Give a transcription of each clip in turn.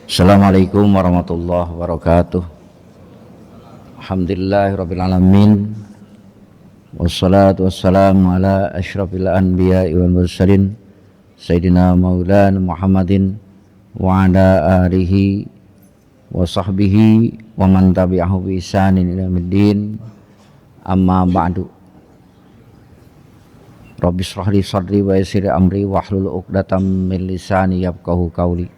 Assalamualaikum warahmatullahi wabarakatuh. Alhamdulillahirabbil alamin. Wassalatu wassalamu ala asyrafil anbiya'i wal mursalin Sayyidina Maulana Muhammadin wa ala alihi wa sahbihi wa man tabi'ahu bi ihsanin ila yaumid. Amma ba'du. Rabbi shrah li sadri wa yassir li amri wahlul 'uqdatam min lisani yafqahu qawli.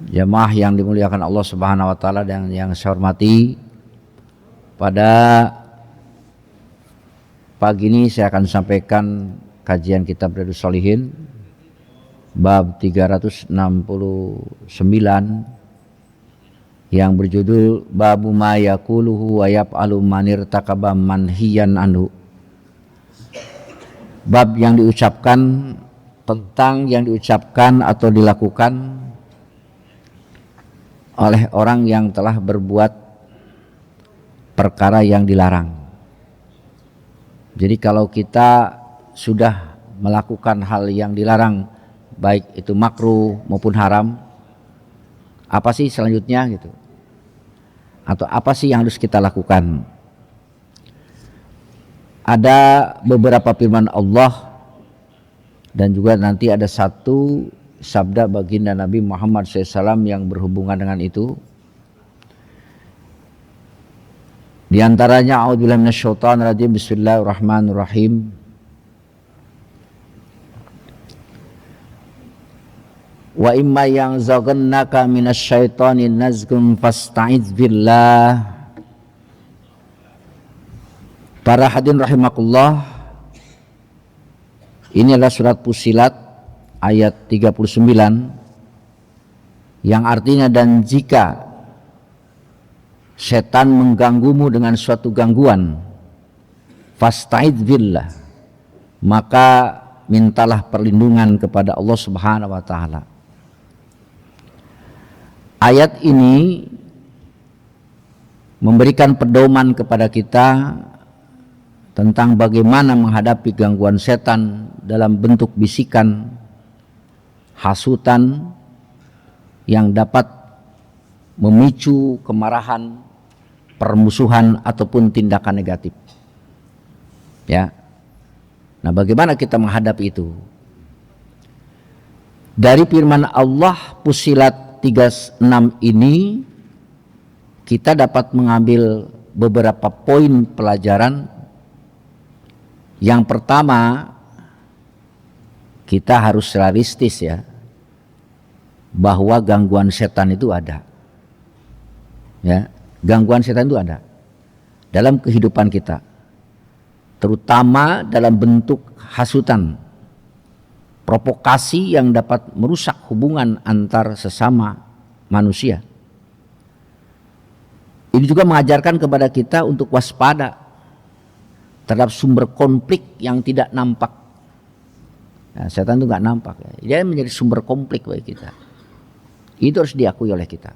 Jamaah yang dimuliakan Allah Subhanahu wa taala dan yang saya hormati, pada pagi ini saya akan sampaikan kajian kitab Riyadhus Shalihin bab 369 yang berjudul Babu ma yaquluhu wa yaf'alu man irtakaba manhiyan anhu. Bab yang diucapkan tentang yang diucapkan atau dilakukan oleh orang yang telah berbuat perkara yang dilarang. Jadi kalau kita sudah melakukan hal yang dilarang, baik itu makruh maupun haram, apa sih selanjutnya gitu? Atau apa sih yang harus kita lakukan? Ada beberapa firman Allah dan juga nanti ada satu sabda baginda Nabi Muhammad SAW yang berhubungan dengan itu. Di antaranya a'udzubillahi minasyaitonir rajim, bismillahirrahmanirrahim. Wa imma yanzaghannaka minasyaitoni nazghun fasta'iz billah. Para hadirin rahimakumullah, ini adalah surat Fussilat ayat 39 yang artinya, dan jika setan mengganggumu dengan suatu gangguan, fasta'idz billah, maka mintalah perlindungan kepada Allah Subhanahu wa taala. Ayat ini memberikan pedoman kepada kita tentang bagaimana menghadapi gangguan setan dalam bentuk bisikan, hasutan yang dapat memicu kemarahan, permusuhan ataupun tindakan negatif. Ya. Nah, bagaimana kita menghadapi itu? Dari firman Allah Fussilat 36 ini kita dapat mengambil beberapa poin pelajaran. Yang pertama, kita harus realistis ya, bahwa gangguan setan itu ada. Ya, gangguan setan itu ada dalam kehidupan kita, terutama dalam bentuk hasutan, provokasi yang dapat merusak hubungan antar sesama manusia. Ini juga mengajarkan kepada kita untuk waspada terhadap sumber konflik yang tidak nampak. Nah, setan itu nggak nampak ya. Dia menjadi sumber konflik bagi kita. Itu harus diakui oleh kita.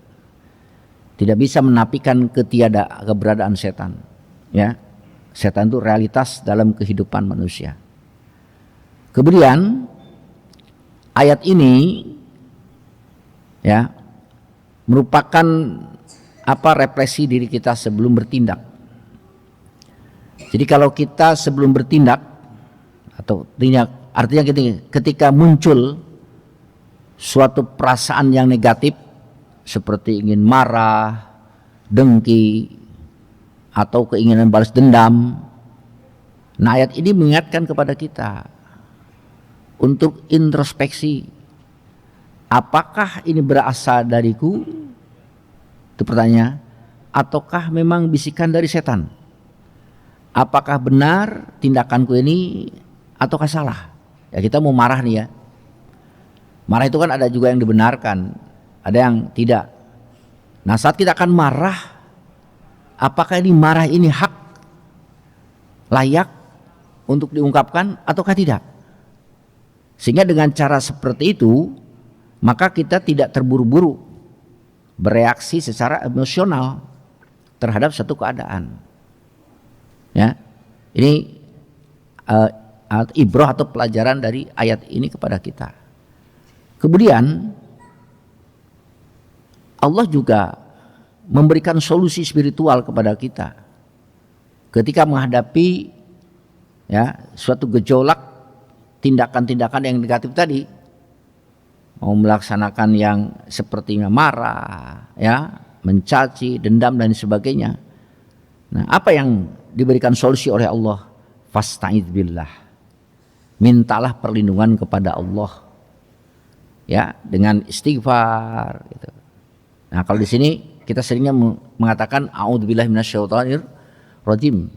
Tidak bisa menafikan keberadaan setan. Ya, setan itu realitas dalam kehidupan manusia. Kemudian ayat ini ya merupakan represi diri kita sebelum bertindak. Jadi kalau kita sebelum bertindak atau tindak, artinya ketika muncul suatu perasaan yang negatif seperti ingin marah, dengki, atau keinginan balas dendam. Nah, ayat ini mengingatkan kepada kita untuk introspeksi. Apakah ini berasal dariku? Itu pertanyaan. Ataukah memang bisikan dari setan? Apakah benar tindakanku ini ataukah salah? Ya, kita mau marah nih ya. Marah itu kan ada juga yang dibenarkan, ada yang tidak. Nah, saat kita akan marah, apakah ini marah ini hak, layak untuk diungkapkan ataukah tidak? Sehingga dengan cara seperti itu, maka kita tidak terburu-buru bereaksi secara emosional terhadap satu keadaan. Ya, ini ibrah atau pelajaran dari ayat ini kepada kita. Kemudian Allah juga memberikan solusi spiritual kepada kita ketika menghadapi ya suatu gejolak tindakan-tindakan yang negatif tadi, mau melaksanakan yang sepertinya marah, ya, mencaci, dendam dan sebagainya. Nah, apa yang diberikan solusi oleh Allah? Fasta'idz billah. Mintalah perlindungan kepada Allah. Ya, dengan istighfar gitu. Nah, kalau di sini kita seringnya mengatakan a'udzubillahi minasyaitonir rajim.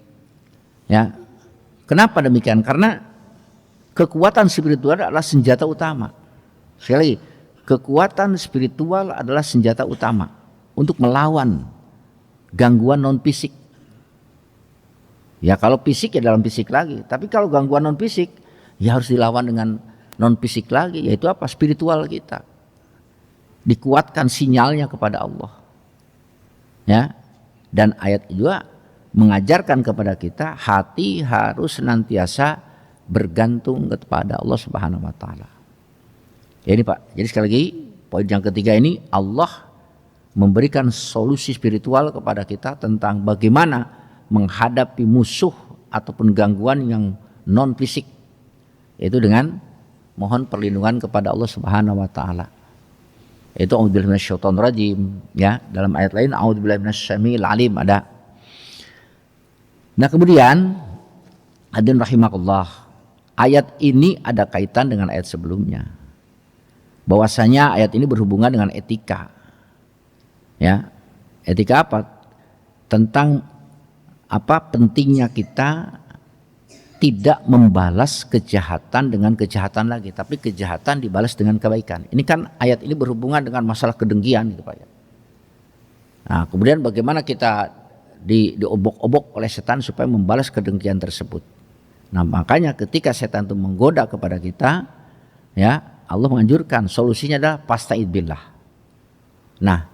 Ya. Kenapa demikian? Karena kekuatan spiritual adalah senjata utama. Sekali lagi, kekuatan spiritual adalah senjata utama untuk melawan gangguan non fisik. Ya kalau fisik ya dalam fisik lagi, tapi kalau gangguan non fisik ya harus dilawan dengan non fisik lagi, yaitu apa? Spiritual kita. Dikuatkan sinyalnya kepada Allah. Ya. Dan ayat juga mengajarkan kepada kita hati harus senantiasa bergantung kepada Allah Subhanahu wa taala. Ya ini Pak. Jadi sekali lagi poin yang ketiga ini, Allah memberikan solusi spiritual kepada kita tentang bagaimana menghadapi musuh ataupun gangguan yang non fisik, yaitu dengan mohon perlindungan kepada Allah Subhanahu wa taala. Itu a'udzubillahi minasyaitonir rajim, ya. Dalam ayat lain a'udzubillahi minasyamiil alim ada. Nah, kemudian hadirin rahimakumullah, ayat ini ada kaitan dengan ayat sebelumnya. Bahwasanya ayat ini berhubungan dengan etika. Ya. Etika apa? Tentang apa pentingnya kita tidak membalas kejahatan dengan kejahatan lagi, tapi kejahatan dibalas dengan kebaikan. Ini kan ayat ini berhubungan dengan masalah kedengkian gitu Pak ya. Nah, kemudian bagaimana kita diobok-obok oleh setan supaya membalas kedengkian tersebut. Nah, makanya ketika setan itu menggoda kepada kita, ya, Allah menganjurkan solusinya adalah fasta'idz billah. Nah,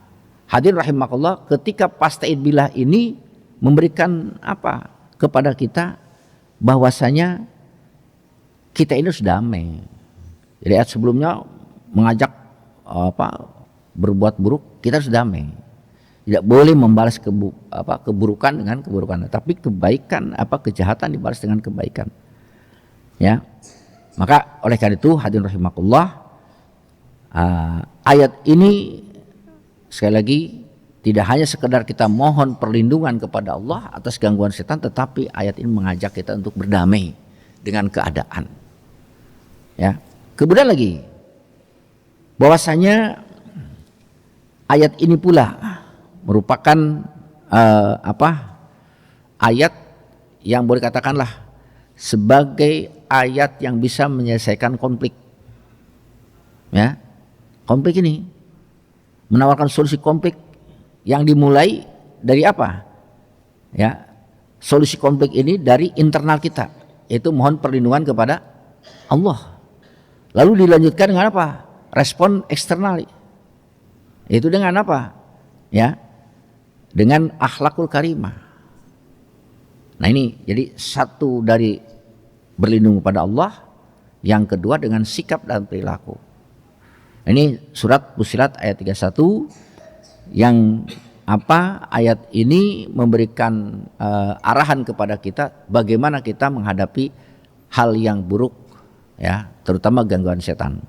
hadirin rahimakumullah, ketika fasta'idz billah ini memberikan apa kepada kita, bahwasanya kita ini harus damai. Jadi ayat sebelumnya mengajak berbuat buruk, kita harus damai. Tidak boleh membalas keburukan dengan keburukan, tapi kebaikan kejahatan dibalas dengan kebaikan. Ya. Maka oleh karena itu hadirin rahimakumullah, ayat ini sekali lagi tidak hanya sekedar kita mohon perlindungan kepada Allah atas gangguan setan, tetapi ayat ini mengajak kita untuk berdamai dengan keadaan. Ya. Kemudian lagi bahwasanya ayat ini pula merupakan ayat yang boleh katakanlah sebagai ayat yang bisa menyelesaikan konflik. Ya. Konflik ini menawarkan solusi konflik yang dimulai dari apa? Ya, solusi konflik ini dari internal kita, yaitu mohon perlindungan kepada Allah. Lalu dilanjutkan dengan apa? Respon eksternal. Itu dengan apa? Ya, dengan akhlakul karimah. Nah ini jadi satu dari berlindung kepada Allah, yang kedua dengan sikap dan perilaku. Ini surat Fussilat ayat 31 yang ayat ini memberikan arahan kepada kita bagaimana kita menghadapi hal yang buruk, ya, terutama gangguan setan.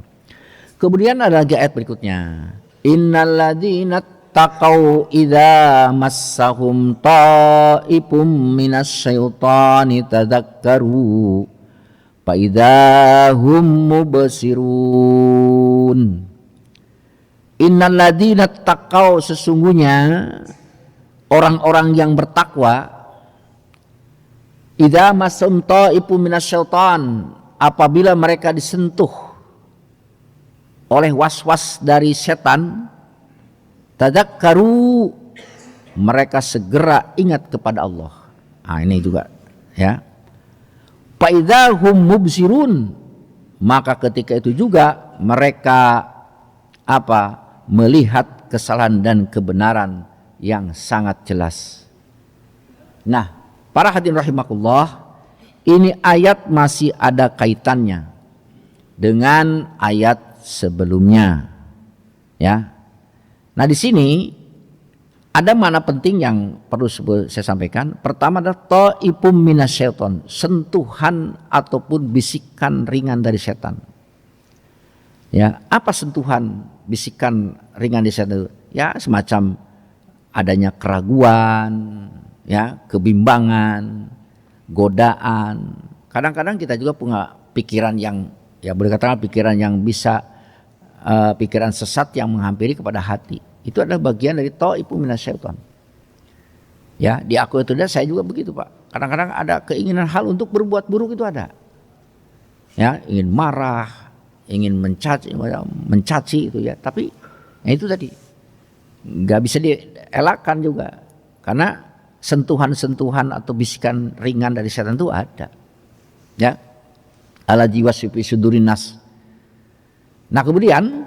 Kemudian ada lagi ayat berikutnya, innalladzina taqau idza massahum ta'ifum minasyaitani tadzakkaru fa idza hum mubsirun. Innalladzina taqau, sesungguhnya orang-orang yang bertakwa, idza masum ta'ifum minasyaitan, apabila mereka disentuh oleh was-was dari setan, tadzakkaru, mereka segera ingat kepada Allah. Nah, ini juga ya. Fa idza hum mubsirun, maka ketika itu juga mereka melihat kesalahan dan kebenaran yang sangat jelas. Nah, para hadirin rahimakumullah, ini ayat masih ada kaitannya dengan ayat sebelumnya, ya, Nah, di sini ada makna penting yang perlu saya sampaikan. Pertama adalah ta'ipum minasyaiton, sentuhan ataupun bisikan ringan dari setan. Ya, apa sentuhan bisikan ringan dari setan itu? Ya, semacam adanya keraguan, ya, kebimbangan, godaan. Kadang-kadang kita juga punya pikiran yang, ya boleh katakan pikiran yang bisa pikiran sesat yang menghampiri kepada hati. Itu adalah bagian dari ta'ipum minasyaiton. Ya, di aku itu saya juga begitu, Pak. Kadang-kadang ada keinginan hal untuk berbuat buruk itu ada. Ya, ingin marah, ingin mencaci itu ya. Tapi ya itu tadi nggak bisa dielakkan juga. Karena sentuhan-sentuhan atau bisikan ringan dari setan itu ada. Ya. Ala jiwasfi sudurinas. Nah, kemudian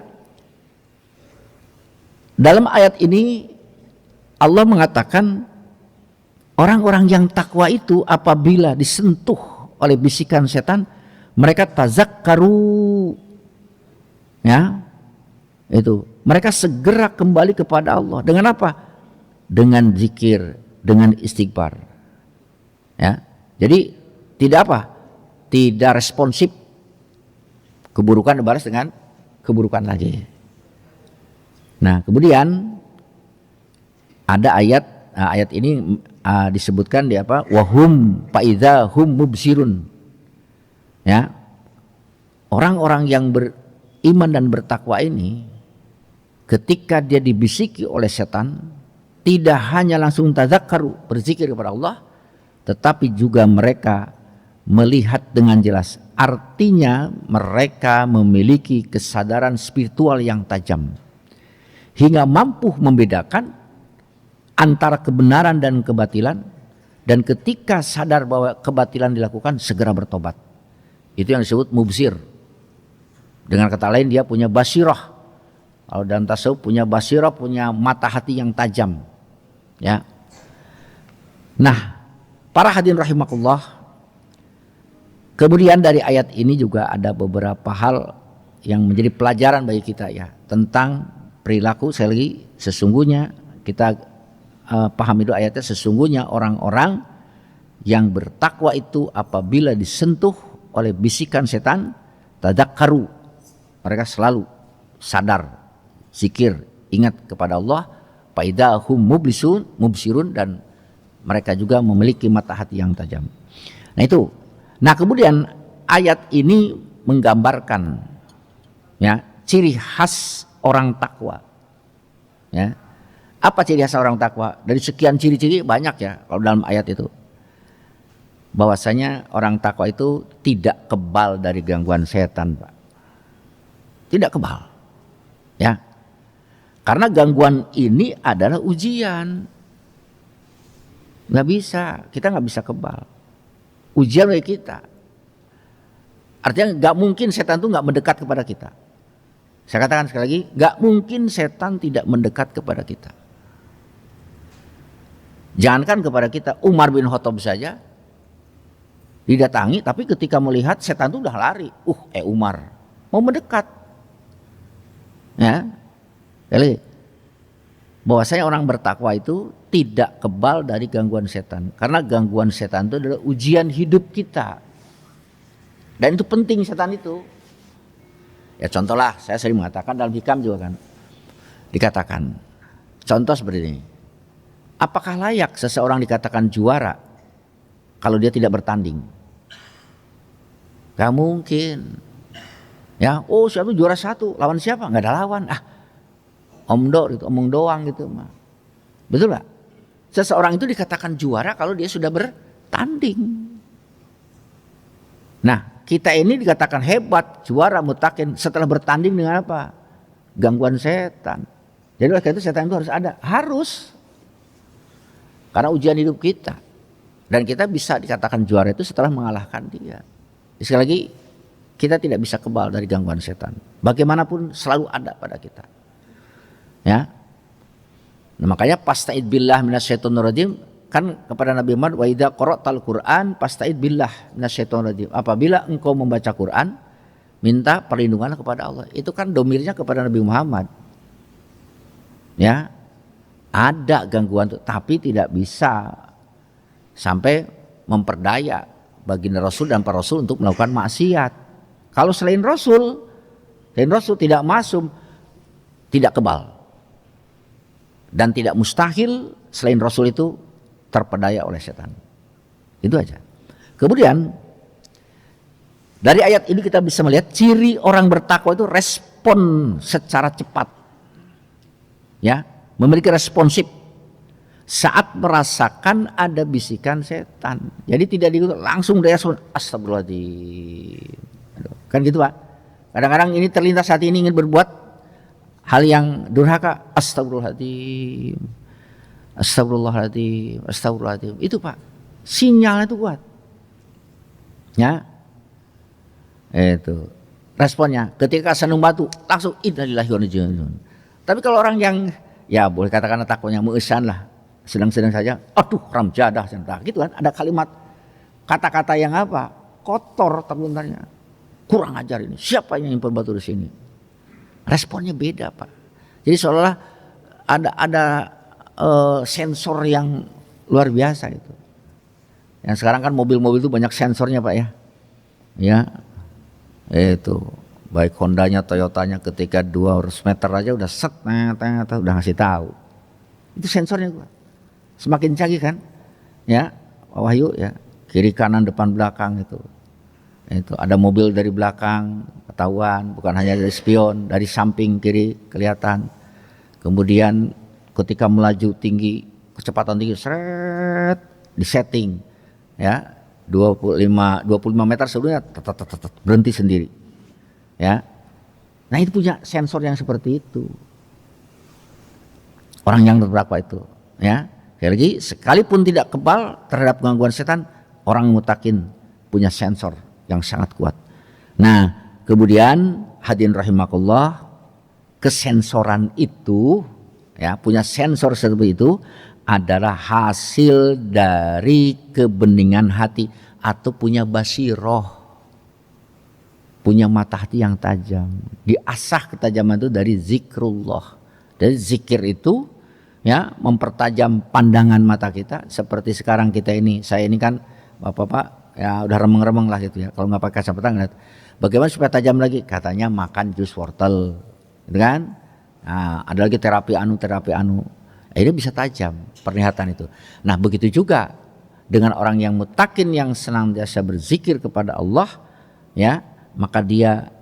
dalam ayat ini Allah mengatakan orang-orang yang takwa itu apabila disentuh oleh bisikan setan mereka tazakkaru, ya, itu mereka segera kembali kepada Allah dengan apa? Dengan zikir, dengan istighfar, ya. Jadi tidak apa? Tidak responsif, keburukan dibalas dengan keburukan lagi. Nah, kemudian ada ayat ini disebutkan di apa? Wahum faidza hum mubsirun. Ya. Orang-orang yang beriman dan bertakwa ini ketika dia dibisiki oleh setan tidak hanya langsung tazakkaru, berzikir kepada Allah, tetapi juga mereka melihat dengan jelas. Artinya mereka memiliki kesadaran spiritual yang tajam hingga mampu membedakan antara kebenaran dan kebatilan, dan ketika sadar bahwa kebatilan dilakukan segera bertobat. Itu yang disebut mubsir. Dengan kata lain dia punya basirah. Kalau dalam tasawuf punya basirah, punya mata hati yang tajam. Ya. Nah, para hadirin rahimakumullah, kemudian dari ayat ini juga ada beberapa hal yang menjadi pelajaran bagi kita ya tentang perilaku. Sekali lagi, sesungguhnya kita pahami itu ayatnya, sesungguhnya orang-orang yang bertakwa itu apabila disentuh oleh bisikan setan tadzakkaru, mereka selalu sadar, zikir, ingat kepada Allah, faidza hum mubsirun, dan mereka juga memiliki mata hati yang tajam. Nah itu. Nah, kemudian ayat ini menggambarkan ya ciri khas orang takwa. Ya. Apa ciri khas orang takwa? Dari sekian ciri-ciri banyak ya kalau dalam ayat itu. Bahwasanya orang takwa itu tidak kebal dari gangguan setan, Pak. Tidak kebal. Ya. Karena gangguan ini adalah ujian. Kita nggak bisa kebal. Ujian bagi kita. Artinya nggak mungkin setan itu nggak mendekat kepada kita. Saya katakan sekali lagi, nggak mungkin setan tidak mendekat kepada kita. Jangankan kepada kita, Umar bin Khattab saja didatangi, tapi ketika melihat setan itu udah lari. Umar mau mendekat. Ya, jadi bahwasanya orang bertakwa itu tidak kebal dari gangguan setan, karena gangguan setan itu adalah ujian hidup kita, dan itu penting setan itu. Ya contohlah, saya sering mengatakan dalam hikam juga kan dikatakan, contoh seperti ini. Apakah layak seseorang dikatakan juara kalau dia tidak bertanding? Gak mungkin. Ya, siapa juara satu, lawan siapa? Gak ada lawan. Omong doang gitu mah. Betul gak? Seseorang itu dikatakan juara kalau dia sudah bertanding. Nah, kita ini dikatakan hebat, juara, mutakin setelah bertanding dengan apa? Gangguan setan. Jadi oleh karena itu setan itu harus ada. Harus. Karena ujian hidup kita. Dan kita bisa dikatakan juara itu setelah mengalahkan dia. Sekali lagi, kita tidak bisa kebal dari gangguan setan. Bagaimanapun selalu ada pada kita. Ya. Nah, makanya pasta'id billah minasyaitonir rajim, kan kepada Nabi Muhammad, wa idza qara'tal Qur'an fasta'id billah minasyaitonir rajim. Apabila engkau membaca Quran, minta perlindungan kepada Allah. Itu kan domirnya kepada Nabi Muhammad. Ya, ada gangguan tapi tidak bisa sampai memperdaya baginda Rasul dan para Rasul untuk melakukan maksiat. Kalau selain Rasul tidak masum, tidak kebal. Dan tidak mustahil selain Rasul itu terpedaya oleh setan. Itu aja. Kemudian dari ayat ini kita bisa melihat ciri orang bertakwa itu respon secara cepat. Ya, memiliki responsif saat merasakan ada bisikan setan. Jadi tidak langsung dia astagfirullahaladzim. Kan gitu Pak. Kadang-kadang ini terlintas hati ini ingin berbuat hal yang durhaka, astagfirullahaladzim, astagfirullahaladzim, astagfirullahaladzim. Itu Pak, sinyalnya itu kuat. Ya, itu responnya. Ketika senung batu, langsung innalillahi wa inna ilaihi raji'un. Tapi kalau orang yang ya boleh katakan takutnya muesan lah, sedang-sedang saja, aduh ramjadah, gitu kan. Ada kalimat, kata-kata yang apa? Kotor terlontarnya. Kurang ajar ini. Siapa yang impor batu di sini? Responnya beda Pak. Jadi seolah-olah ada sensor yang luar biasa itu. Yang sekarang kan mobil-mobil itu banyak sensornya Pak ya. Ya, itu baik Hondanya, Toyotanya ketika 200 meter aja udah set, udah ngasih tahu. Itu sensornya gua. Semakin canggih kan? Ya, Pak Wahyu ya, kiri kanan depan belakang itu. Itu ada mobil dari belakang ketahuan, bukan hanya dari spion, dari samping kiri kelihatan. Kemudian ketika melaju tinggi, kecepatan tinggi, seret, disetting ya, 25 meter sebelumnya berhenti sendiri. Ya. Nah, itu punya sensor yang seperti itu. Orang yang bertakwa itu, ya. Sekali lagi, sekalipun tidak kebal terhadap gangguan setan, orang mutakin punya sensor yang sangat kuat. Nah, kemudian hadirin rahimakumullah, kesensoran itu ya, punya sensor seperti itu adalah hasil dari kebeningan hati atau punya basiroh, punya mata hati yang tajam. Diasah ketajaman itu dari zikrullah. Dari zikir itu ya mempertajam pandangan mata kita. Seperti sekarang kita ini, saya ini kan Bapak-bapak ya udah remeng-remeng lah gitu ya. Kalau nggak pakai kacamata ngeliat. Bagaimana supaya tajam lagi? Katanya makan jus wortel, gitu kan? Nah, ada lagi terapi anu. Ini bisa tajam penglihatan itu. Nah, begitu juga dengan orang yang mutakin yang senantiasa berzikir kepada Allah, ya, maka dia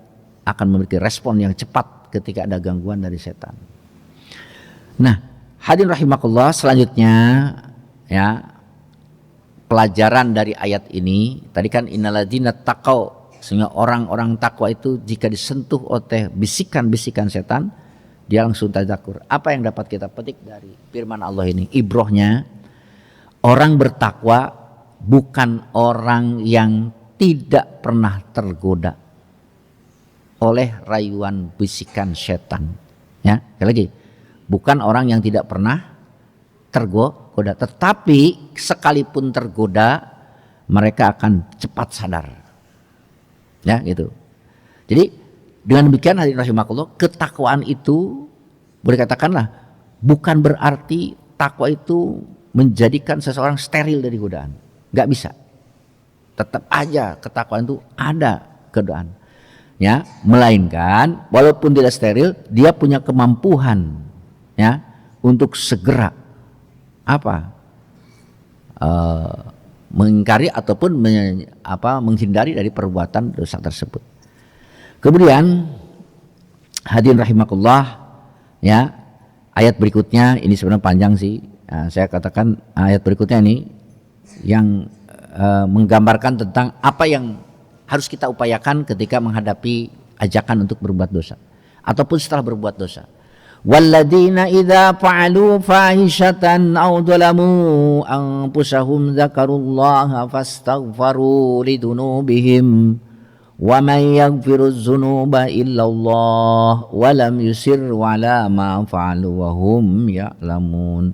akan memiliki respon yang cepat ketika ada gangguan dari setan. Nah, hadirin rahimakumullah, selanjutnya ya, pelajaran dari ayat ini tadi kan innalladzina taqau, sehingga orang-orang takwa itu jika disentuh oleh bisikan-bisikan setan dia langsung tadzakur. Apa yang dapat kita petik dari firman Allah ini? Ibrohnya, orang bertakwa bukan orang yang tidak pernah tergoda oleh rayuan bisikan setan. Ya, sekali lagi, bukan orang yang tidak pernah tergoda, tetapi sekalipun tergoda mereka akan cepat sadar. Ya, gitu. Jadi dengan demikian hadirin rahimakumullah, ketakwaan itu boleh katakanlah bukan berarti takwa itu menjadikan seseorang steril dari godaan. Enggak bisa. Tetap aja ketakwaan itu ada godaan. Ya, melainkan walaupun tidak steril, dia punya kemampuan ya untuk segera mengingkari ataupun menghindari dari perbuatan dosa tersebut. Kemudian hadirin rahimakumullah, ya, ayat berikutnya ini sebenarnya panjang sih. Nah, saya katakan ayat berikutnya ini yang menggambarkan tentang apa yang harus kita upayakan ketika menghadapi ajakan untuk berbuat dosa ataupun setelah berbuat dosa. Walladzina idza fa'alu fahishatan aw dzalamu anfusahum dzakarullaha fastaghfaru lidunubihim wa man yaghfiruz dzunuba illallah wa lam yusirru ala ma fa'alu wa hum ya'lamun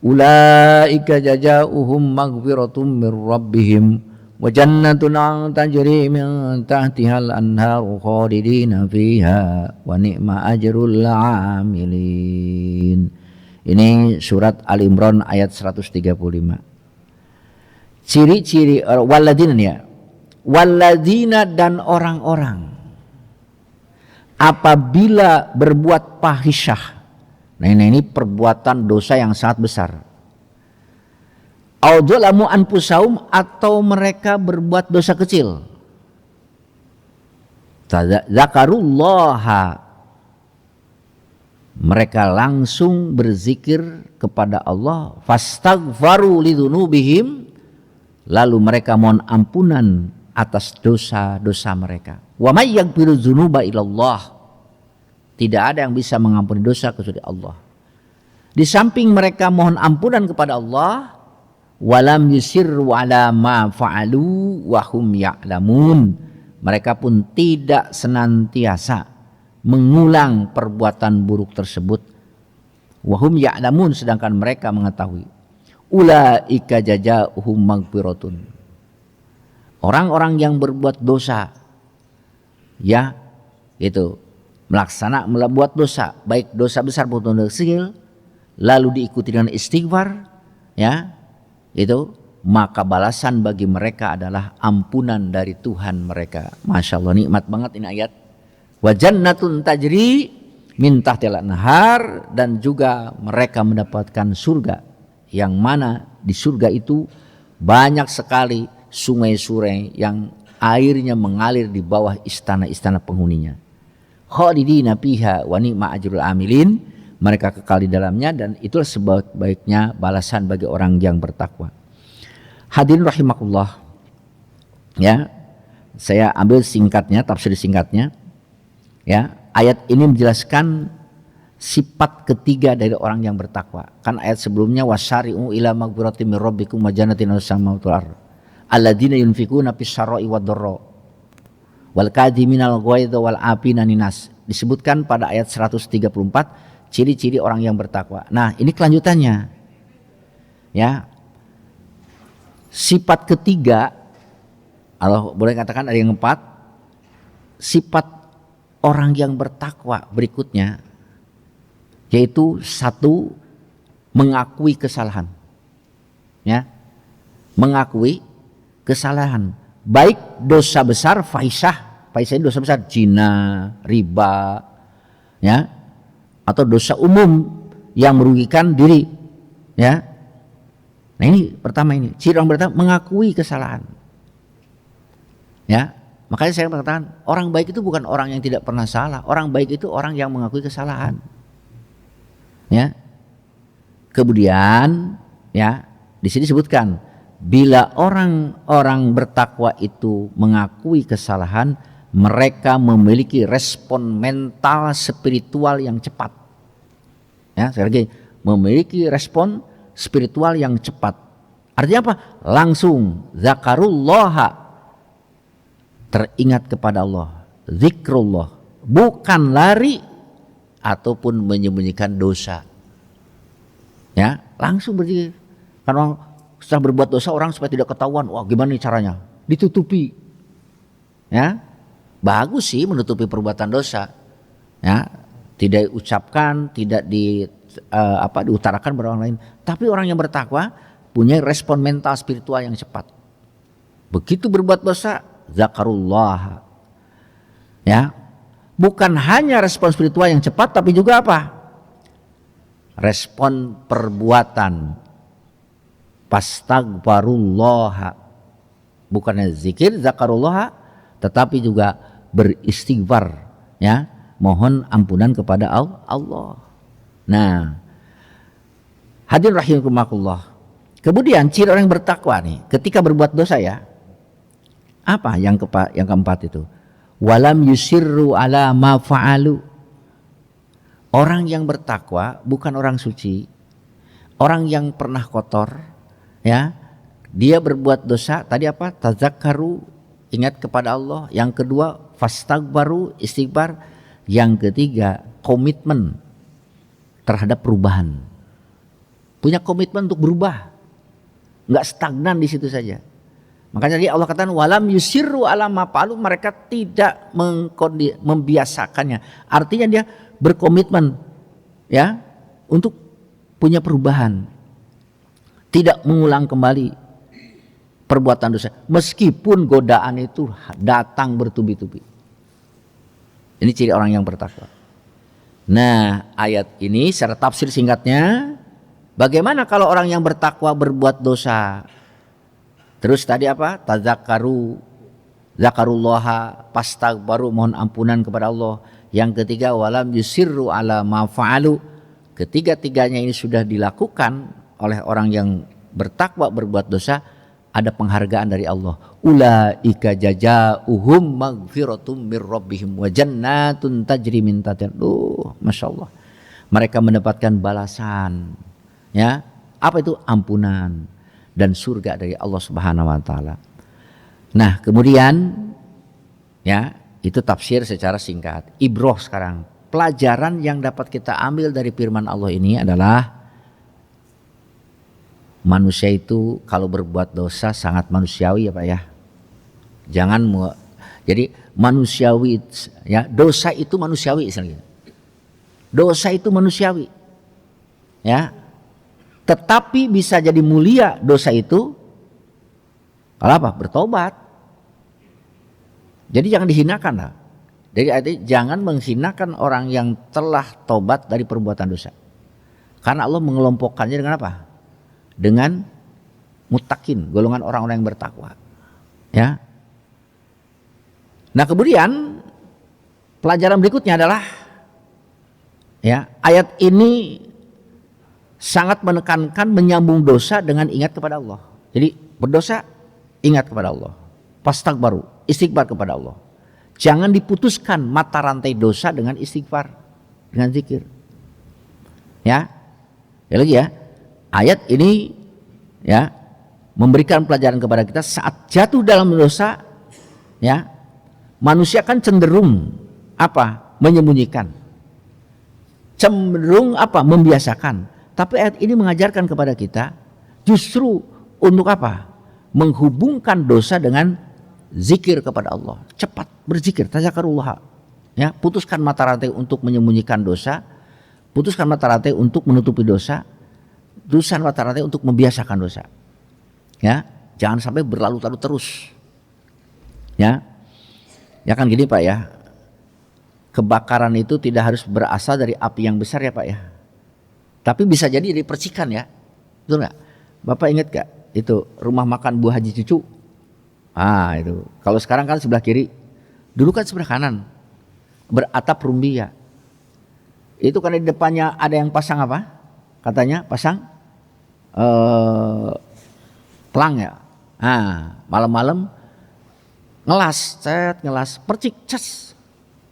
ulaika jazaohum maghfiratun mir rabbihim wa jannatun tajri min tahtihal anharu khalidina fiha wa ni'ma ajrul 'amilin. Ini surat Ali Imran ayat 135. Ciri-ciri waladina ya. Waladina dan orang-orang apabila berbuat fahisyah. Nah ini perbuatan dosa yang sangat besar. Au dzalamu anfusahum, atau mereka berbuat dosa kecil. Zakarullaha, mereka langsung berzikir kepada Allah, fastaghfaru lidzunubihim, lalu mereka mohon ampunan atas dosa-dosa mereka. Wa may yaghfiru dzunuba illallah, tidak ada yang bisa mengampuni dosa kecuali Allah. Di samping mereka mohon ampunan kepada Allah, walam yusirru ala ma fa'alu wa hum ya'lamun, mereka pun tidak senantiasa mengulang perbuatan buruk tersebut. Wahum ya'lamun, sedangkan mereka mengetahui. Ulaika jazaohum maghfiratun, orang-orang yang berbuat dosa, ya itu membuat dosa, baik dosa besar maupun dosa kecil, lalu diikuti dengan istighfar, ya itu, maka balasan bagi mereka adalah ampunan dari Tuhan mereka. Masya Allah, nikmat banget ini ayat. Wa jannatun tajri min tahtil anhar, dan juga mereka mendapatkan surga, yang mana di surga itu banyak sekali sungai-sungai yang airnya mengalir di bawah istana-istana penghuninya. Khalidina fiha wa ni'ma ajrul amilin, mereka kekal di dalamnya dan itulah sebaik-baiknya balasan bagi orang yang bertakwa. Hadirin rahimakumullah, ya, saya ambil singkatnya, tafsir singkatnya, ya. Ayat ini menjelaskan sifat ketiga dari orang yang bertakwa. Kan ayat sebelumnya wasari'u ila maghfiratin mir rabbikum wa jannatin samawati alladzina yunfikuna fis sarai wad dharra wal kadhiminal ghaidha wal afina ninas. Disebutkan pada ayat 134 ciri-ciri orang yang bertakwa. Nah, ini kelanjutannya. Ya. Sifat ketiga, atau boleh katakan ada yang keempat, sifat orang yang bertakwa berikutnya, yaitu satu, mengakui kesalahan, ya, mengakui kesalahan, baik dosa besar, fahisyah itu dosa besar, zina, riba, ya, atau dosa umum yang merugikan diri, ya. Nah ini pertama, ini ciri orang bertakwa, mengakui kesalahan, ya. Makanya saya mengatakan orang baik itu bukan orang yang tidak pernah salah, orang baik itu orang yang mengakui kesalahan, ya. Kemudian, ya, di sini disebutkan bila orang-orang bertakwa itu mengakui kesalahan, mereka memiliki respon mental spiritual yang cepat, ya. Sekali lagi, memiliki respon spiritual yang cepat. Artinya apa? Langsung zakarullaha, teringat kepada Allah, zikrullah, bukan lari ataupun menyembunyikan dosa, ya, langsung berzikir. Karena setelah berbuat dosa orang supaya tidak ketahuan, wah gimana nih caranya, ditutupi, ya. Bagus sih menutupi perbuatan dosa, ya, tidak diucapkan, tidak diutarakan pada orang lain. Tapi orang yang bertakwa punya respon mental spiritual yang cepat. Begitu berbuat dosa, zakarullah, ya. Bukan hanya respon spiritual yang cepat, tapi juga apa? Respon perbuatan. Fastaghfirullah, bukannya zikir zakarullah, tetapi juga beristighfar, ya, mohon ampunan kepada Allah. Nah, hadirin rahimakumullah. Kemudian ciri orang yang bertakwa nih, ketika berbuat dosa, ya, apa yang keempat itu? Walam yusirru ala ma fa'alu. Orang yang bertakwa bukan orang suci, orang yang pernah kotor, ya. Dia berbuat dosa, tadi apa? Tazakkaru, ingat kepada Allah. Yang kedua, fastaghfaru, istighfar. Yang ketiga, komitmen terhadap perubahan. Punya komitmen untuk berubah, nggak stagnan di situ saja. Makanya tadi Allah katakan walam yusirru ala ma fa'alu, mereka tidak membiasakannya. Artinya dia berkomitmen, ya, untuk punya perubahan, tidak mengulang kembali perbuatan dosa meskipun godaan itu datang bertubi-tubi. Ini ciri orang yang bertakwa. Nah, ayat ini secara tafsir singkatnya, bagaimana kalau orang yang bertakwa berbuat dosa? Terus tadi apa? Zakarullaha, pastagbaru, mohon ampunan kepada Allah. Yang ketiga, walam yusirru ala ma fa'alu. Ketiga-tiganya ini sudah dilakukan oleh orang yang bertakwa berbuat dosa, ada penghargaan dari Allah. Ulaika jazaa'uhum maghfiratum mir rabbihim wa jannatun tajri min tahtiha. Masya Allah. Mereka mendapatkan balasan. Ya, apa itu? Ampunan dan surga dari Allah Subhanahu wa taala. Nah, kemudian ya, itu tafsir secara singkat. Ibroh sekarang. Pelajaran yang dapat kita ambil dari firman Allah ini adalah manusia itu kalau berbuat dosa sangat manusiawi ya Pak ya. Jadi manusiawi ya, dosa itu manusiawi istilahnya. Dosa itu manusiawi. Ya. Tetapi bisa jadi mulia dosa itu kalau apa? Bertobat. Jadi jangan dihinakan lah. Jadi jangan menghinakan orang yang telah tobat dari perbuatan dosa. Karena Allah mengelompokkannya dengan apa? Dengan muttaqin, golongan orang-orang yang bertakwa. Ya. Nah, kemudian pelajaran berikutnya adalah ya, ayat ini sangat menekankan menyambung dosa dengan ingat kepada Allah. Jadi berdosa ingat kepada Allah. Pastagbaru, istighfar kepada Allah. Jangan diputuskan mata rantai dosa dengan istighfar, dengan zikir. Ya. Ya lagi ya. Ayat ini ya memberikan pelajaran kepada kita saat jatuh dalam dosa, ya manusia kan cenderung apa? Menyembunyikan, cenderung apa? Membiasakan. Tapi ayat ini mengajarkan kepada kita justru untuk apa? Menghubungkan dosa dengan zikir kepada Allah. Cepat berzikir, tazakarullah. Ya, putuskan mata rantai untuk menyembunyikan dosa, putuskan mata rantai untuk menutupi dosa. Dosa mata rantai untuk membiasakan dosa. Ya, jangan sampai berlalu-lalu terus. Ya. Ya kan gini Pak ya. Kebakaran itu tidak harus berasal dari api yang besar ya Pak ya. Tapi bisa jadi dari percikan ya. Betul enggak? Bapak ingat gak itu rumah makan Bu Haji Cucu? Ah, itu. Kalau sekarang kan sebelah kiri. Dulu kan sebelah kanan. Beratap rumbia. Itu karena di depannya ada yang pasang apa? Katanya pasang pelang ya. Nah, malam-malam ngelas, percik, cas.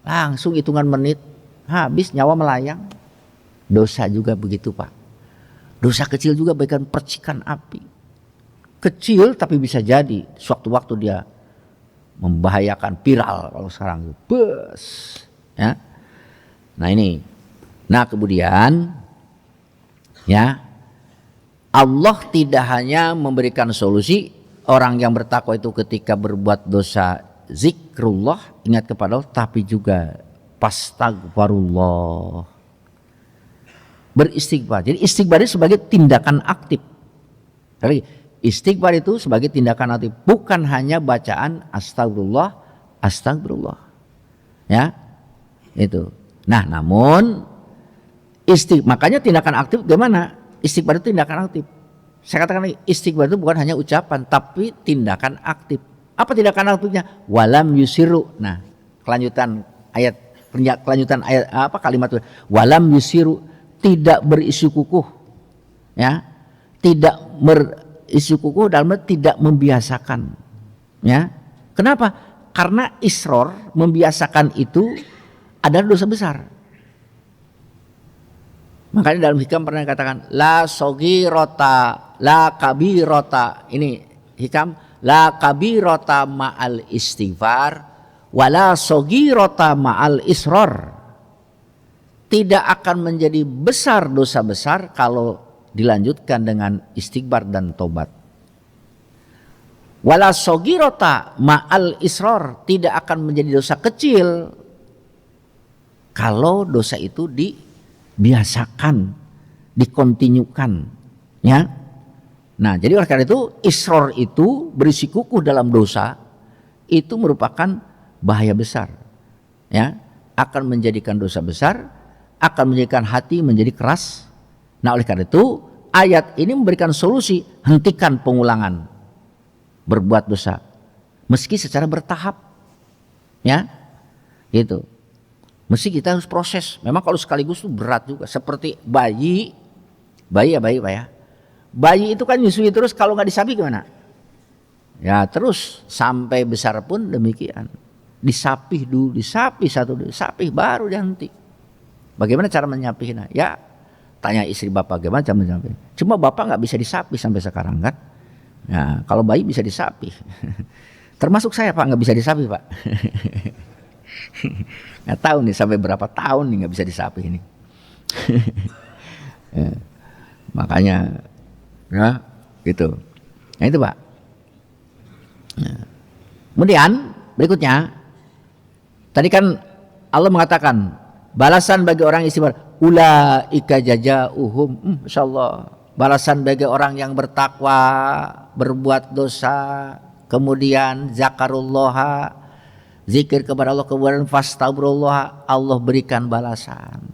Langsung hitungan menit habis nyawa melayang. Dosa juga begitu Pak. Dosa kecil juga bagaikan percikan api. Kecil tapi bisa jadi sewaktu-waktu dia membahayakan, viral kalau sekarang. Bus. Ya. Nah ini. Nah kemudian ya, Allah tidak hanya memberikan solusi orang yang bertakwa itu ketika berbuat dosa zikrullah, ingat kepada Allah, tapi juga pastagfarullah, beristighfar. Jadi istighfar itu sebagai tindakan aktif. Jadi istighfar itu sebagai tindakan aktif, bukan hanya bacaan astagfirullah, astagfirullah. Ya, itu. Nah, namun makanya tindakan aktif gimana? Istighfar itu tindakan aktif. Saya katakan lagi, istighfar itu bukan hanya ucapan, tapi tindakan aktif. Apa tindakan aktifnya? Walam yusiru. Nah, kelanjutan ayat apa kalimat itu? Walam yusiru, tidak berisi kukuh. Ya. Tidak berisi kukuh dalam arti tidak membiasakan. Ya. Kenapa? Karena isror, membiasakan itu adalah dosa besar. Makanya dalam hikam pernah dikatakan la sogirota, la kabirota. Ini hikam, la kabirota ma'al istighfar, wala sogirota ma'al isror. Tidak akan menjadi besar dosa besar kalau dilanjutkan dengan istighfar dan tobat. Wala sogirota ma'al isror, tidak akan menjadi dosa kecil kalau dosa itu dibiasakan dikontinyukan, ya. Nah, jadi oleh karena itu israr itu bersikukuh dalam dosa itu merupakan bahaya besar, ya, akan menjadikan dosa besar, akan menjadikan hati menjadi keras. Nah, oleh karena itu ayat ini memberikan solusi, hentikan pengulangan berbuat dosa, meski secara bertahap, ya, gitu. Mesti kita harus proses. Memang kalau sekaligus itu berat juga. Seperti bayi Pak ya. Bayi itu kan nyusui terus, kalau nggak disapi gimana? Ya terus sampai besar pun demikian. Disapih dulu, disapi satu dulu, disapih baru dihenti. Bagaimana cara menyapihnya? Ya tanya istri bapak gimana cara menyapih. Cuma bapak nggak bisa disapi sampai sekarang kan? Ya kalau bayi bisa disapih. Termasuk saya Pak nggak bisa disapi Pak. Nggak tahu nih sampai berapa tahun nih nggak bisa disapih ini. Ya, makanya ya gitu. Nah itu Pak. Nah, kemudian berikutnya tadi kan Allah mengatakan balasan bagi orang istighfar ulaika jazaohum, insyaallah balasan bagi orang yang bertakwa, berbuat dosa, kemudian zakarullaha, zikir kepada Allah, kemudian fastaghfirullah, Allah berikan balasan.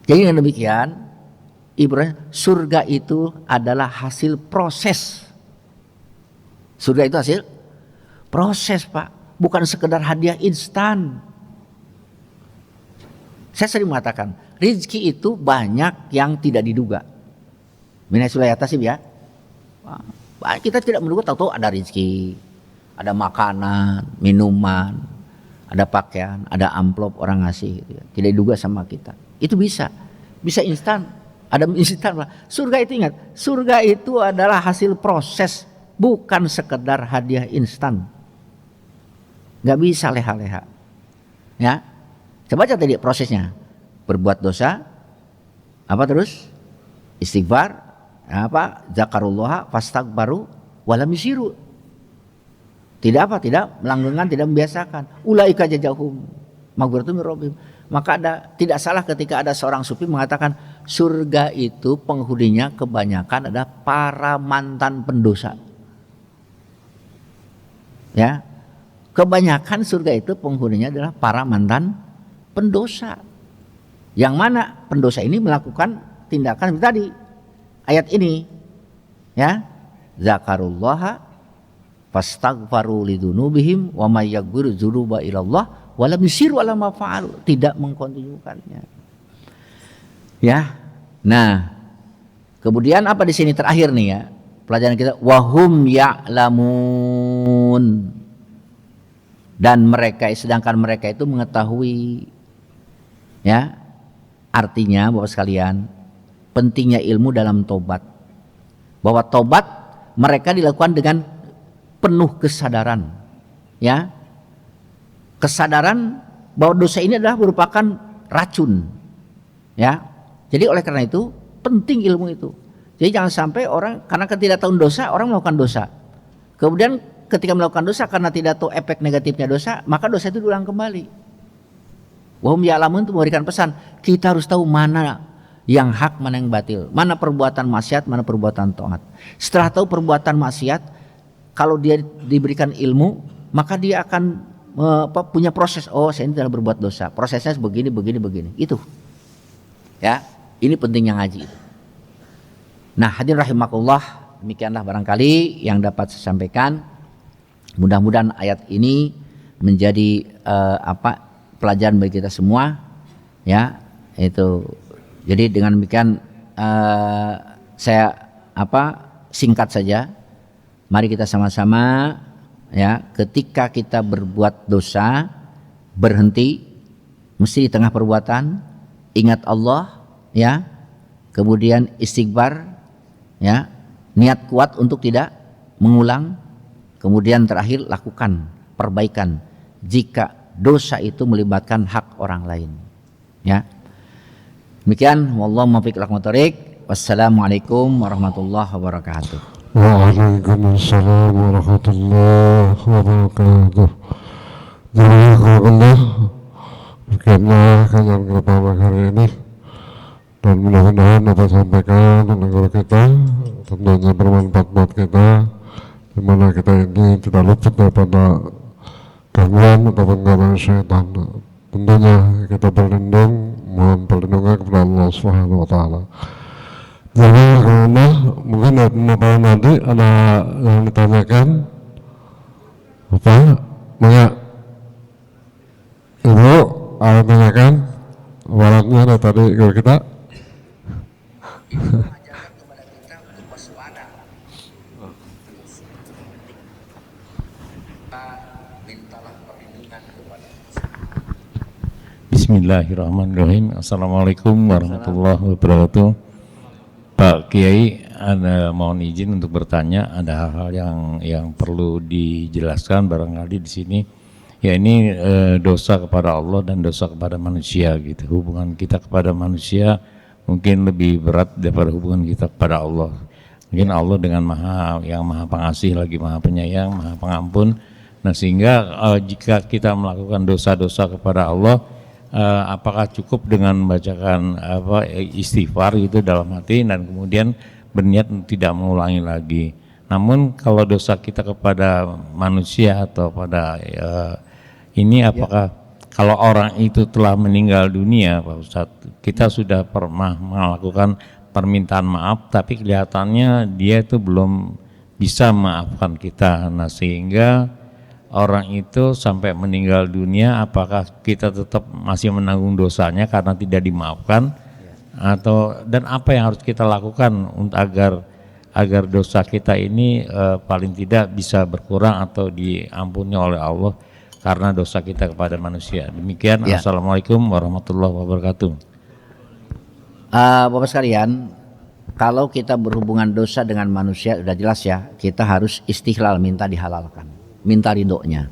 Jadi dengan demikian Ibrahim, surga itu adalah hasil proses. Surga itu hasil proses Pak, bukan sekedar hadiah instan. Saya sering mengatakan rezeki itu banyak yang tidak diduga. Minasulaiyatasib ya. Kita tidak menduga, tahu-tahu ada rezeki, ada makanan, minuman, ada pakaian, ada amplop orang ngasih gitu ya. Tidak diduga sama kita. Itu bisa instan. Ada instan. Surga itu ingat, surga itu adalah hasil proses, bukan sekedar hadiah instan. Gak bisa leha-leha. Ya, coba aja tadi prosesnya. Berbuat dosa, apa terus? Istighfar, apa? Zakarullah, fastaghbaru, walam yusiru. Tidak apa? Tidak melanggengkan, tidak membiasakan. Ulaika jazaohum maghfiratun min rabbihim. Maka tidak salah ketika ada seorang sufi mengatakan surga itu penghuninya kebanyakan adalah para mantan pendosa. Ya, kebanyakan surga itu penghuninya adalah para mantan pendosa. Yang mana pendosa ini melakukan tindakan tadi ayat ini, ya, zakarullaha fastaghfaru lidunubihim wa may yaghfiru dzunuba ilallah wa lam yusiru ala ma fa'alu, tidak mengkontinukannya. Ya. Nah, kemudian apa di sini terakhir nih ya? Pelajaran kita wahum ya'lamun. Dan mereka, sedangkan mereka itu mengetahui. Ya. Artinya Bapak sekalian, pentingnya ilmu dalam tobat. Bahwa tobat mereka dilakukan dengan penuh kesadaran. Ya. Kesadaran bahwa dosa ini adalah merupakan racun. Ya. Jadi oleh karena itu penting ilmu itu. Jadi jangan sampai orang karena ketidaktahuan dosa orang melakukan dosa. Kemudian ketika melakukan dosa karena tidak tahu efek negatifnya dosa, maka dosa itu diulang kembali. Wahum ya'lamun itu memberikan pesan, kita harus tahu mana yang hak, mana yang batil, mana perbuatan maksiat, mana perbuatan taat. Setelah tahu perbuatan maksiat, kalau dia diberikan ilmu, maka dia akan punya proses. Oh, saya ini telah berbuat dosa. Prosesnya begini. Itu. Ya, ini pentingnya ngaji. Nah, hadirin rahimakumullah, demikianlah barangkali yang dapat saya sampaikan. Mudah-mudahan ayat ini menjadi pelajaran bagi kita semua. Ya, itu. Jadi dengan demikian saya singkat saja. Mari kita sama-sama ya, ketika kita berbuat dosa berhenti, mesti di tengah perbuatan ingat Allah ya, kemudian istighfar ya, niat kuat untuk tidak mengulang, kemudian terakhir lakukan perbaikan jika dosa itu melibatkan hak orang lain ya. Demikian, wallahu muwaffiq ila aqwamit thoriq. Wassalamualaikum warahmatullahi wabarakatuh. Waalaikumsalam warahmatullahi wabarakatuh. Jazakallah. Demikianlah kajian kita hari ini. Dan mudah-mudahan apa yang disampaikan oleh guru kita tentunya bermanfaat buat kita, di mana kita ini tidak luput daripada gangguan ataupun godaan syaitan. Tentunya kita berlindung, mohon perlindungan kepada Allah Subhanahu wa taala. Jadi karena mungkin dari pemaparan nanti ada yang ditanyakan apa? Maya Ibu ada tanyakan waratnya ada tadi guru kita. Bismillahirrahmanirrahim. Assalamualaikum warahmatullahi wabarakatuh. Pak Kiai, ada mohon izin untuk bertanya. Ada hal-hal yang perlu dijelaskan barangkali di sini. Ya ini dosa kepada Allah dan dosa kepada manusia gitu. Hubungan kita kepada manusia mungkin lebih berat daripada hubungan kita kepada Allah. Mungkin Allah dengan maha pengasih lagi maha penyayang, maha pengampun. Nah sehingga jika kita melakukan dosa-dosa kepada Allah, apakah cukup dengan membacakan istighfar itu dalam hati dan kemudian berniat tidak mengulangi lagi. Namun kalau dosa kita kepada manusia atau pada ini apakah kalau orang itu telah meninggal dunia Pak Ustadz, kita sudah pernah melakukan permintaan maaf tapi kelihatannya dia itu belum bisa memaafkan kita. Nah sehingga orang itu sampai meninggal dunia, apakah kita tetap masih menanggung dosanya karena tidak dimaafkan, atau dan apa yang harus kita lakukan untuk agar dosa kita ini paling tidak bisa berkurang atau diampuni oleh Allah karena dosa kita kepada manusia. Demikian. Ya. Assalamualaikum warahmatullahi wabarakatuh. Bapak sekalian, kalau kita berhubungan dosa dengan manusia sudah jelas ya, kita harus istihlal, minta dihalalkan, minta ridhonya.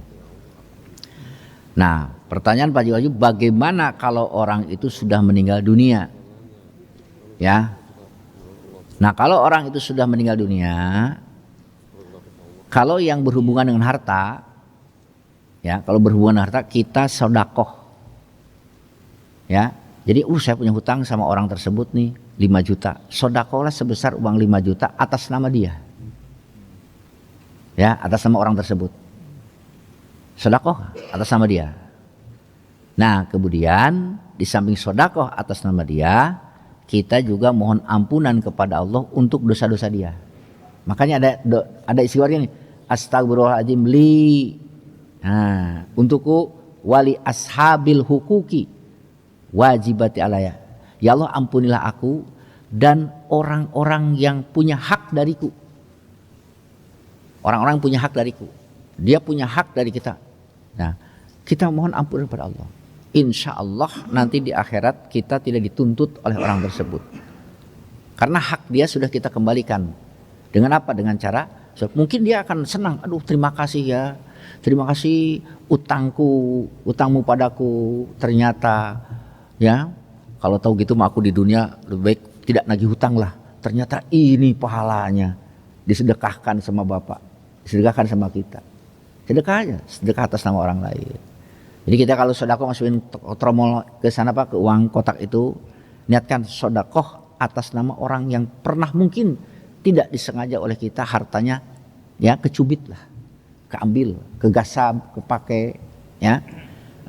Nah, pertanyaan Pak Jiwaju, bagaimana kalau orang itu sudah meninggal dunia? Ya. Nah, kalau orang itu sudah meninggal dunia, kalau yang berhubungan dengan harta, ya, kalau berhubungan dengan harta kita sedekah. Ya. Jadi, saya punya hutang sama orang tersebut nih 5 juta. Sedekahlah sebesar uang 5 juta atas nama dia. Ya, atas nama orang tersebut. Sedekah atas nama dia. Nah, kemudian di samping sedekah atas nama dia, kita juga mohon ampunan kepada Allah untuk dosa-dosa dia. Makanya ada istighfarnya nih, astagfirullahaladzim li. Nah, untukku wali ashabil hukuki wajibati alaya. Ya Allah, ampunilah aku dan orang-orang yang punya hak dariku. Orang-orang punya hak dariku. Dia punya hak dari kita. Nah, kita mohon ampun kepada Allah. Insya Allah nanti di akhirat kita tidak dituntut oleh orang tersebut. Karena hak dia sudah kita kembalikan. Dengan apa? Dengan cara, mungkin dia akan senang. Aduh, terima kasih ya. Terima kasih utangmu padaku. Ternyata ya, kalau tahu gitu mah aku di dunia lebih baik tidak nagih hutang lah. Ternyata ini pahalanya. Disedekahkan sama Bapak. Sedekahkan sama kita. Sedekah aja, sedekah atas nama orang lain. Jadi kita kalau sedekah masukin tromol ke sana Pak, ke uang kotak itu, niatkan sedekah atas nama orang yang pernah mungkin tidak disengaja oleh kita hartanya ya kecubit lah, keambil, kegasab, kepake ya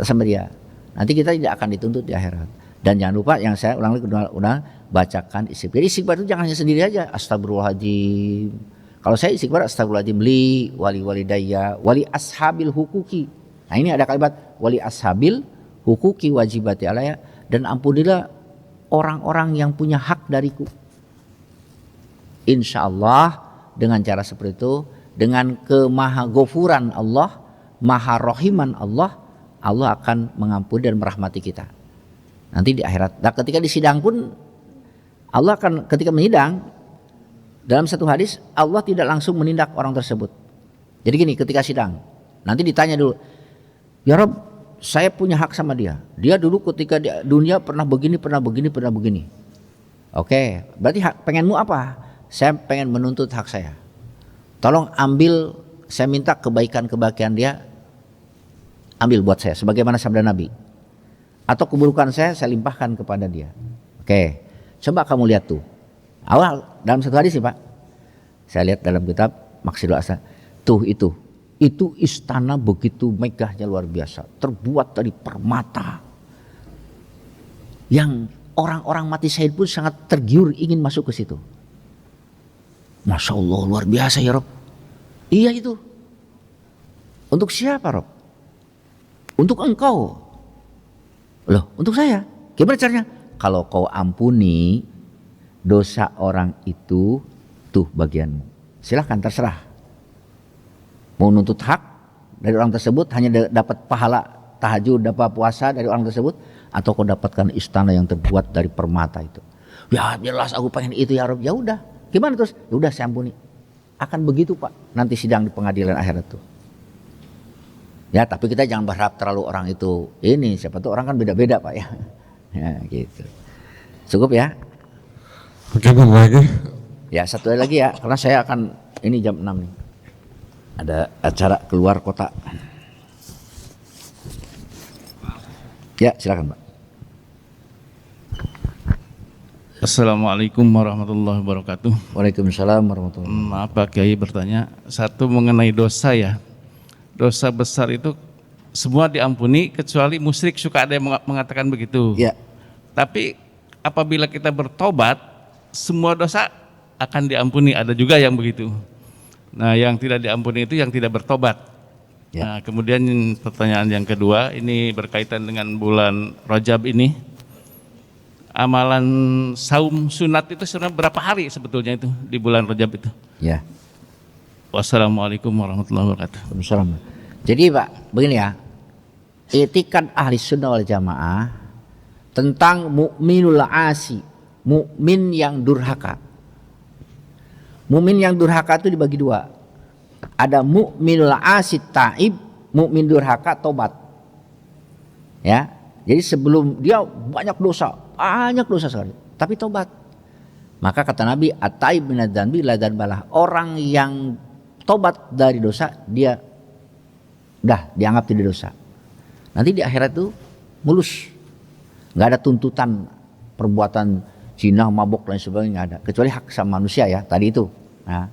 sama dia. Nanti kita tidak akan dituntut di akhirat. Dan jangan lupa yang saya ulang lagi udah bacakan istighfar. Jadi istighfar itu jangan hanya sendiri aja, astagfirullahaladzim. Kalau saya istighfar astagfirullahaladzim li wali walidayya wali ashabil hukuki. Nah ini ada kalimat wali ashabil hukuki wajibati alaya, dan ampunilah orang-orang yang punya hak dariku. Insya Allah dengan cara seperti itu, dengan kemahagofuran Allah, maha rohiman Allah, Allah akan mengampuni dan merahmati kita. Nanti di akhirat. Nah ketika di sidang pun Allah akan, ketika menyidang, dalam satu hadis Allah tidak langsung menindak orang tersebut. Jadi gini, ketika sidang nanti ditanya dulu, ya Rob, saya punya hak sama dia. Dia dulu ketika di dunia pernah begini. Oke, berarti pengenmu apa? Saya pengen menuntut hak saya. Tolong ambil, saya minta kebaikan dia, ambil buat saya sebagaimana sabda Nabi. Atau keburukan saya limpahkan kepada dia. Oke. Coba kamu lihat tuh. Awal dalam satu hadis sih Pak. Saya lihat dalam kitab Maqsidul Asar. Tuh itu istana begitu megahnya luar biasa. Terbuat dari permata. Yang orang-orang mati syahid pun sangat tergiur ingin masuk ke situ. Masya Allah luar biasa ya Rob. Iya itu. Untuk siapa Rob? Untuk engkau. Loh untuk saya. Gimana caranya? Kalau kau ampuni dosa orang itu, tuh bagianmu. Silahkan terserah. Mau nuntut hak dari orang tersebut hanya dapat pahala tahajud, dapat puasa dari orang tersebut, atau kau dapatkan istana yang terbuat dari permata itu. Ya jelas aku pengen itu ya Rob. Ya udah. Gimana terus? Ya udah saya ampuni. Akan begitu Pak. Nanti sidang di pengadilan akhirat tuh. Ya tapi kita jangan berharap terlalu orang itu ini. Siapa tuh orang kan beda-beda Pak ya. Ya gitu. Cukup ya? Mungkin ada lagi. Ya satu lagi ya. Karena saya akan ini jam 6 nih. Ada acara keluar kota. Ya silakan Pak. Assalamualaikum warahmatullahi wabarakatuh. Waalaikumsalam warahmatullahi wabarakatuh. Maaf Pak Kiai bertanya, satu mengenai dosa ya. Dosa besar itu semua diampuni kecuali musyrik, suka ada yang mengatakan begitu. Ya. Tapi apabila kita bertobat, semua dosa akan diampuni, ada juga yang begitu. Nah yang tidak diampuni itu yang tidak bertobat. Ya. Nah kemudian pertanyaan yang kedua, ini berkaitan dengan bulan Rajab ini. Amalan saum sunat itu sebenarnya berapa hari sebetulnya itu di bulan Rajab itu? Ya. Wassalamualaikum warahmatullahi wabarakatuh. Waalaikumsalam. Jadi Pak, begini ya. Itikad ahli sunnah wal jamaah tentang mukminul asi, mukmin yang durhaka. Mukmin yang durhaka itu dibagi dua. Ada mukminul asi taib, mukmin durhaka tobat. Ya. Jadi sebelum dia banyak dosa sekali, tapi tobat. Maka kata Nabi, at-taib minadz dzanbi la dzanbalah. Orang yang tobat dari dosa, dia udah dianggap tidak dosa. Nanti di akhirat itu mulus. Nggak ada tuntutan perbuatan zina, mabuk dan sebagainya, nggak ada. Kecuali hak sama manusia ya, tadi itu. Nah,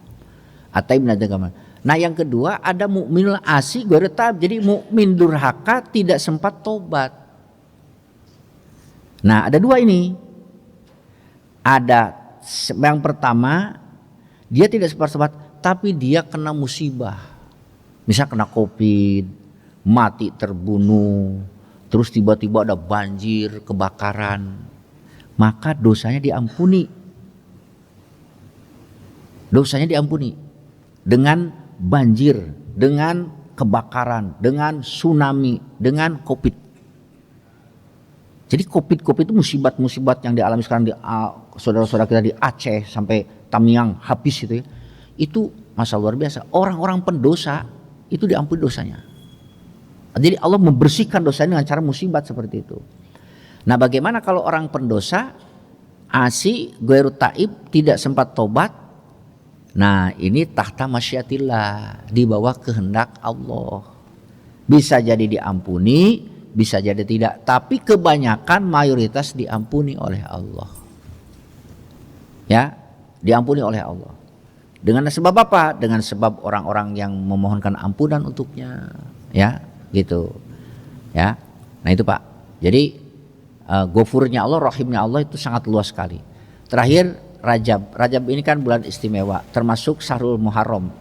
at-taib minadz dzanbi. Nah yang kedua ada mukminul asi ghairu taib. Jadi mukmin durhaka tidak sempat tobat. Nah ada dua ini. Ada yang pertama dia tidak sempat tobat, tapi dia kena musibah. Misal kena COVID, mati terbunuh, terus tiba-tiba ada banjir, kebakaran, maka dosanya diampuni. Dosanya diampuni dengan banjir, dengan kebakaran, dengan tsunami, dengan COVID. Jadi COVID itu musibat-musibat yang dialami sekarang di saudara-saudara kita di Aceh sampai Tamiang habis itu ya. Itu masalah luar biasa. Orang-orang pendosa itu diampuni dosanya. Jadi Allah membersihkan dosanya dengan cara musibat seperti itu. Nah bagaimana kalau orang pendosa asi ghairu taib tidak sempat tobat? Nah ini tahta masyiatillah, di bawah kehendak Allah. Bisa jadi diampuni, bisa jadi tidak, tapi kebanyakan mayoritas diampuni oleh Allah. Ya, diampuni oleh Allah. Dengan sebab apa? Dengan sebab orang-orang yang memohonkan ampunan untuknya, ya, gitu. Ya. Nah itu Pak. Jadi ghafurnya Allah, rahimnya Allah itu sangat luas sekali. Terakhir Rajab. Rajab ini kan bulan istimewa, termasuk Syahrul Muharram,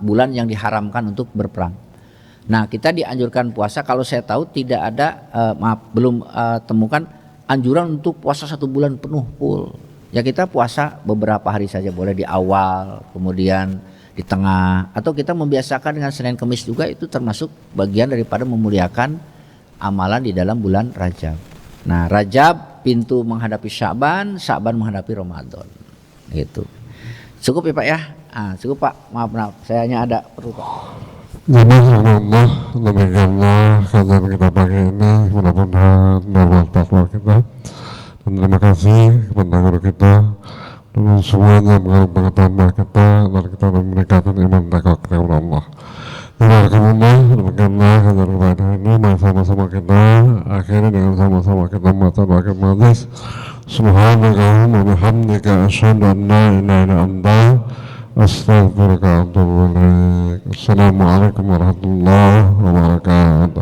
bulan yang diharamkan untuk berperang. Nah kita dianjurkan puasa, kalau saya tahu tidak ada, belum temukan anjuran untuk puasa 1 bulan penuh full. Ya kita puasa beberapa hari saja, boleh di awal, kemudian di tengah, atau kita membiasakan dengan Senin Kemis juga, itu termasuk bagian daripada memuliakan amalan di dalam bulan Rajab. Nah Rajab pintu menghadapi Sya'ban, Sya'ban menghadapi Ramadan. Gitu. Cukup ya Pak ya? Cukup Pak, maaf saya hanya ada perlu Pak. Jadi Allah, demikianlah kajian kita pagi ini, mudah-mudahan bermanfaat kita. Dan terima kasih kepada guru kita dan semuanya mengalami pengetahuan kita, dan kita meningkatkan iman takwa kepada Allah. Alhamdulillah, demikianlah kajian kita ini, sama-sama kita akhirnya dengan sama-sama kita membaca doa majlis. Subhanakallahumma wa bihamdika asyhadu an la ilaha illa anta astaghfiruka wa atubu ilaik. Assalamualaikum warahmatullahi wabarakatuh.